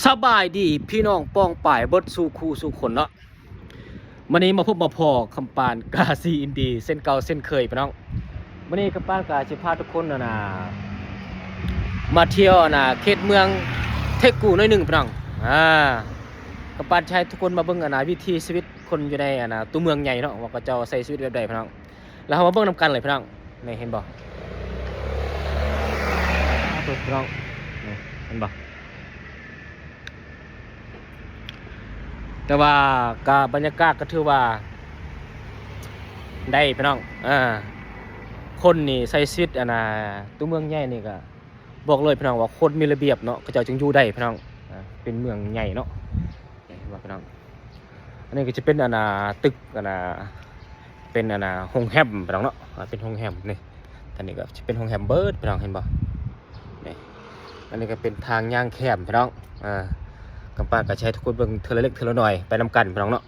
สบายดีพี่น้องป้องป่ายเบิดสู่คู่สู่คนเนาะวันนี้มาพบมาพอคำปานกาซีอินดีเส้นเก่าเส้นเคยพี่น้องวันนี้คำปานกาสิพาทุกคนนะมาเที่ยวเขตเมืองเทกูน้อยหนึ่งพี่น้องคำปานใช้ทุกคนมาเบิ่งวิถีชีวิตคนอยู่ในตัวเมืองใหญ่เนาะว่าก็จะใช้ชีวิตแบบใดพี่น้องแล้วเรามาเบิ่งนำกันเลยพี่น้องนี่เห็นบ่พี่น้องนี่เห็นบ่แต่ว่าก็บรรยากาศก็ถือว่าได้พี่น้องคนนี่ใส่ชีวิตตัวเมืองใหญ่นี่ก็บอกเลยพี่น้องว่าคนมีระเบียบเนาะก็จะจึงอยู่ได้พี่น้องเป็นเมืองใหญ่เนาะว่าพี่น้องอันนี้ก็จะเป็นตึกเป็นโรงแรมพี่น้องเนาะเป็นโรงแรมนี่อันนี้ก็จะเป็นโรงแรมเบิร์ดพี่น้องเห็นบ่นี่อันนี้ก็เป็นทางย่างแคบพี่น้องกำปั้นก็ใช้ทุกคนเบิ่งเทอละเล็กเทอละหน่อยไปนำกันพี่น้องเนาะ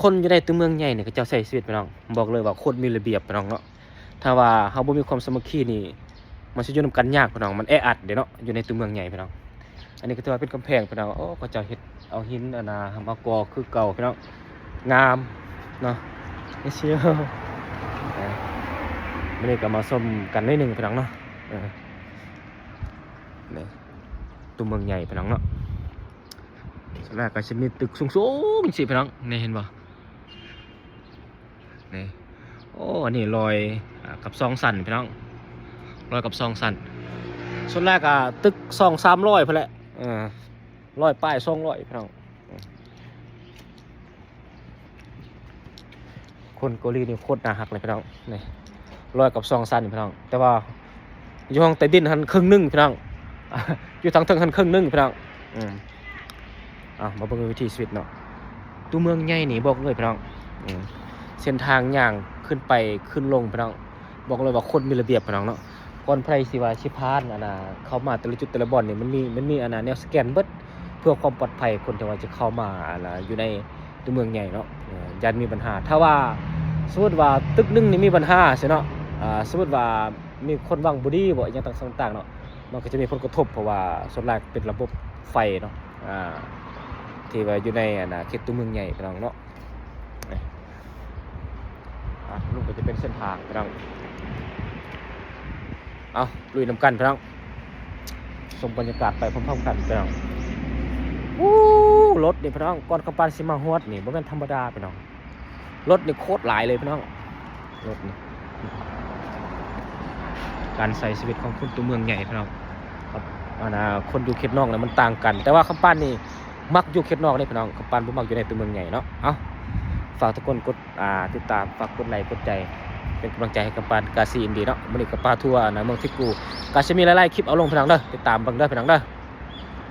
คนอยู่ในตัวเมืองใหญ่เนี่ยก็จะใส่ชีวิตพี่น้องบอกเลยว่าคนมีระเบียบพี่น้องเนาะถ้าว่าเฮาบ่มีความสามัคคีนี่มันสิอยู่นำกันยากพี่น้องมันแออัดเด้เนาะอยู่ในตัวเมืองใหญ่พี่น้องอันนี้ก็ถือว่าเป็นกำแพงพี่น้องโอ้ก็จะเฮ็ดเอาหินมากอคือเก่าพี่น้องงามเนาะเชียวมื้อนี้ก็มาชมกันนิดนึงพี่น้องเนาะนี่ตัวเมืองใหญ่พี่น้องเนาะส่วนแรกก็จะมีตึกสูงๆสิพี่น้องนี่เห็นบ่นี่โอ้อันนี้ลอยกับซองสันพี่น้องลอยกับซองสันส่วนแรกตึก200-300พอแหละ100ป้าย200พี่น้องคนเกาหลีนี่โคตรน่าฮักเลยพี่น้องนี่ลอยกับซองสันพี่น้องแต่ว่าอยู่ห้องใต้ดินหันครึ่งนึงพี่น้องอยู่ทางเทิงหันครึ่งนึงพี่น้องมาเบิ่งวิถีชีวิตเนาะตัวเมืองใหญ่นี่บอกเลยพี่น้องเส้นทางย่างขึ้นไปขึ้นลงพี่น้องบอกเลยว่าคนมีระเบียบพี่น้องเนาะก่อนไผสิว่าสิพานเข้ามาแต่ละจุดแต่ละบ่อนนี่มันมีแนวสแกนเบิดเพื่อความปลอดภัยคนที่ว่าจะเข้ามาอยู่ในตัวเมืองใหญ่เนาะยันมีปัญหาถ้าว่าสมมุติว่าตึกนึงนี่มีปัญหาใช่เนาะสมมุติว่ามีคนวางบ่ดีบ่อย่างต่างๆเนาะมันก็จะมีผลกระทบเพราะว่าส่วนหลักเป็นระบบไฟเนาะที่ว่าอยู่ในเขตตัวเมืองใหญ่พี่น้องเนาะลูกก็จะเป็นเส้นทางพี่น้องเอาลุยน้ำกันพี่น้องชมบรรยากาศไปพร้อมๆกันพี่น้องรถนี่พี่น้องก่อนกำปั้นสิมาฮวดนี่บ่แม่นธรรมดาพี่น้องรถนี่โคตรหลายเลยพี่น้องรถนี่การใส่ชีวิตของคนตัวเมืองใหญ่พี่น้องครับคนอยู่เขตนอกเนี่ยมันต่างกันแต่ว่าคำปั้นนี่มักอยู่เขตนอกนี่พี่น้องคำปั้นบ่มักอยู่ในตัวเมืองใหญ่เนาะเอาฝากทุกคนกดติดตามฝากกดไลค์กดใจเป็นกำลังใจให้กับปานกาซีอินดีเนาะมื้อนี้กับปาทัวร์เมืองทิกูก็จะมีหลายๆคลิปเอาลงพี่น้องเด้อติดตามเบิ่งเด้อพี่น้องเด้อ